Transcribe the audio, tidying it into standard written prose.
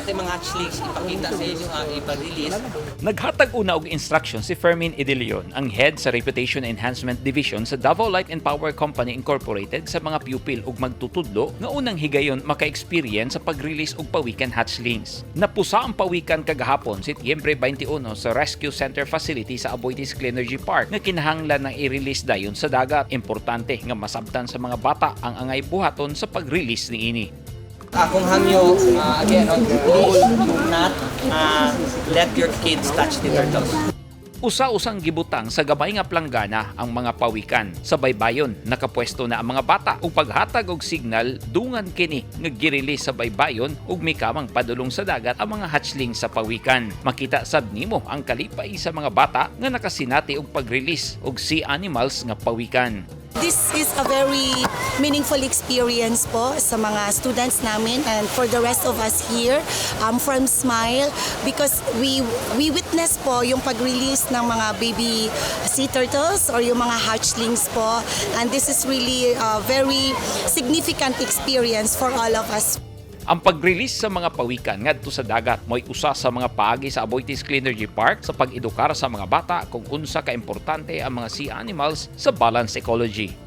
natin mga hatchlings, ipakita sa inyo, ipa-release. Naghatag una og instruction si Fermin Idilion, ang head sa Reputation Enhancement Division sa Davao Light and Power Company Incorporated sa mga pupil ug magtutudlo nga unang higayon maka-experience sa pag-release og pawikan hatchlings. Napusa ang pawikan kagahapon Setyembre 21 sa Rescue Center Facility sa Aboitiz Cleanergy Park nga kinahanglan ng i-release dayon sa dagat. Importante nga masabtan sa mga bata ang angay buhaton sa pag-release niini. Akong hangyo, again, please do not let your kids touch the turtles. Usa-usang gibutang sa gabay nga planggana ang mga pawikan. Sa baybayon, nakapwesto na ang mga bata ug paghatag og signal dungan kini nga gi-release sa baybayon ug mikamang padulong sa dagat ang mga hatchling sa pawikan. Makita sab nimo ang kalipay sa mga bata nga nakasinati og pag-release og sea animals nga pawikan. This is a very meaningful experience po sa mga students namin and for the rest of us here from Smile because we witness po yung pag-release ng mga baby sea turtles or yung mga hatchlings po, and this is really a very significant experience for all of us. Ang pag-release sa mga pawikan ngadto sa dagat mo'y usa sa mga paagi sa Aboitiz Cleanergy Park sa pag-edukar sa mga bata kung unsa ka importante ang mga sea animals sa balanced ecology.